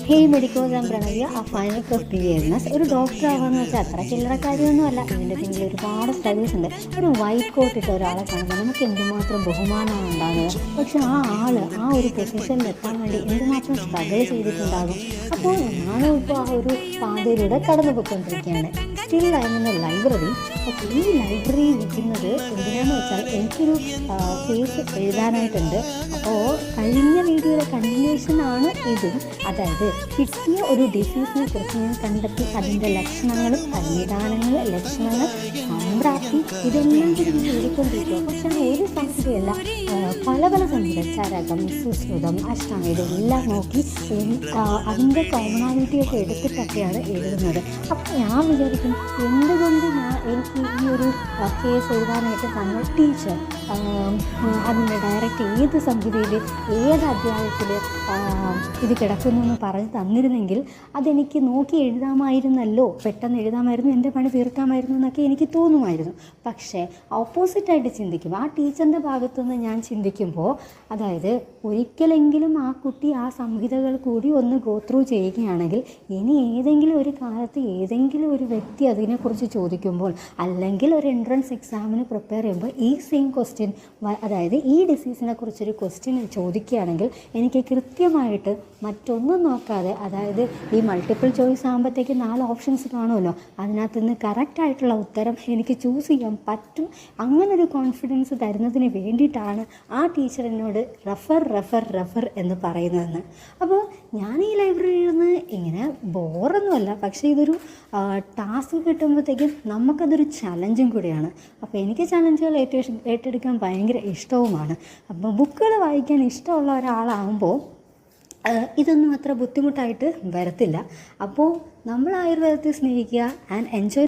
Hey medicos and പ്രണവ്യ ആ final of ബിയർനെസ് ഒരു doctor ആവാന്ന് വെച്ചാൽ അത്ര ചില്ലറ കാര്യമൊന്നുമല്ല. ഇതിൻ്റെ പിന്നിൽ ഒരുപാട് സ്ട്രഗിൾസ് ഉണ്ട്. ഒരു വൈറ്റ് കോട്ട് ഇട്ട ഒരാളെ കാണുമ്പോൾ നമുക്ക് എന്തുമാത്രം ബഹുമാനമാണ് ഉണ്ടാകുന്നത്. പക്ഷെ ആ ഒരു പൊസിഷനിൽ എത്താൻ വേണ്ടി എന്തുമാത്രം സ്ട്രഗിൾ ചെയ്തിട്ടുണ്ടാകും. അപ്പോൾ ഞാനും ഇപ്പോൾ ആ ഒരു പാതയിലൂടെ കടന്നു പോയിക്കൊണ്ടിരിക്കുകയാണ്. Still I M library. അപ്പോൾ ഈ ലൈബ്രറി ഇരിക്കുന്നത് എന്തിനാന്ന് വെച്ചാൽ എനിക്കൊരു കേസ് എഴുതാനായിട്ടുണ്ട്. അപ്പോൾ കഴിഞ്ഞ വീഡിയോയുടെ കണ്ടിന്യൂഷനാണ് ഇതും. അതായത് കിട്ടിയ ഒരു ഡിസീസിനെ കുറിച്ച് ഞാൻ കണ്ടെത്തി അതിൻ്റെ ലക്ഷണങ്ങളും സംവിധാനങ്ങൾ, ലക്ഷണങ്ങൾ, സംപ്രാപ്തി ഇതെല്ലാം കൂടി ഞാൻ എഴുതിക്കൊണ്ടിരിക്കുക. പക്ഷേ ഒരു സംഹിതയല്ല, പല സംഹിത, ചരകം, സുശ്രുതം, അഷ്ടാംഗം ഇതെല്ലാം നോക്കി അതിൻ്റെ കോമണാലിറ്റിയൊക്കെ എടുത്തിട്ടൊക്കെയാണ് എഴുതുന്നത്. അപ്പോൾ ഞാൻ വിചാരിക്കും എന്തുകൊണ്ട് എനിക്ക് ഈ ഒരു കേസ് എഴുതാനായിട്ട് തന്ന ടീച്ചർ അതിൻ്റെ ഡയറക്റ്റ് ഏത് സംഹിതയിൽ ഏത് അധ്യായത്തിൽ ഇത് കിടക്കുന്നു എന്ന് പറഞ്ഞ് തന്നിരുന്നെങ്കിൽ അതെനിക്ക് നോക്കി എഴുതാമായിരുന്നല്ലോ, പെട്ടെന്ന് എഴുതാമായിരുന്നു, എൻ്റെ പണി തീർക്കാമായിരുന്നു എന്നൊക്കെ എനിക്ക് തോന്നുമായിരുന്നു. പക്ഷേ ഓപ്പോസിറ്റായിട്ട് ചിന്തിക്കുമ്പോൾ, ആ ടീച്ചറിൻ്റെ ഭാഗത്തുനിന്ന് ഞാൻ ചിന്തിക്കുമ്പോൾ, അതായത് ഒരിക്കലെങ്കിലും ആ കുട്ടി ആ സംഹിതകൾ കൂടി ഒന്ന് ഗോ ത്രൂ ചെയ്യുകയാണെങ്കിൽ ഇനി ഏതെങ്കിലും ഒരു കാലത്ത് ഏതെങ്കിലും ഒരു വ്യക്തി അതിനെക്കുറിച്ച് ചോദിക്കുമ്പോൾ, അല്ലെങ്കിൽ ഒരു എൻട്രൻസ് എക്സാമിന് പ്രിപ്പയർ ചെയ്യുമ്പോൾ ഈ സെയിം ക്വസ്റ്റ്യൻ, അതായത് ഈ ഡിസീസിനെ കുറിച്ചൊരു ക്വസ്റ്റ്യൻ ചോദിക്കുകയാണെങ്കിൽ എനിക്ക് കൃത്യമായിട്ട് മറ്റൊന്നും നോക്കാതെ, അതായത് ഈ മൾട്ടിപ്പിൾ ചോയ്സ് ആകുമ്പോഴത്തേക്ക് 4 ഓപ്ഷൻസ് കാണുമല്ലോ, അതിനകത്ത് നിന്ന് കറക്റ്റായിട്ടുള്ള ഉത്തരം എനിക്ക് ചൂസ് ചെയ്യാൻ പറ്റും. അങ്ങനൊരു കോൺഫിഡൻസ് തരുന്നതിന് വേണ്ടിയിട്ടാണ് ആ ടീച്ചർ എന്നോട് റെഫർ എന്ന് പറയുന്നതെന്ന്. അപ്പോൾ ഞാൻ ഈ ലൈബ്രറിയിൽ നിന്ന് ഇങ്ങനെ ബോറൊന്നുമല്ല, പക്ഷേ ഇതൊരു ടാസ്ക് കിട്ടുമ്പോഴത്തേക്കും നമുക്കതൊരു ചലഞ്ചും കൂടിയാണ്. അപ്പോൾ എനിക്ക് ചലഞ്ചുകൾ ഏറ്റെടുക്കാൻ ഭയങ്കര ഇഷ്ടവുമാണ്. അപ്പോൾ ബുക്കുകൾ വായിക്കാൻ ഇഷ്ടമുള്ള ഒരാളാകുമ്പോൾ ഇതൊന്നും അത്ര ബുദ്ധിമുട്ടായിട്ട് വരത്തില്ല. അപ്പോൾ നമ്മൾ ആയുർവേദത്തെ സ്നേഹിക്കുക ആൻഡ് എൻജോയ്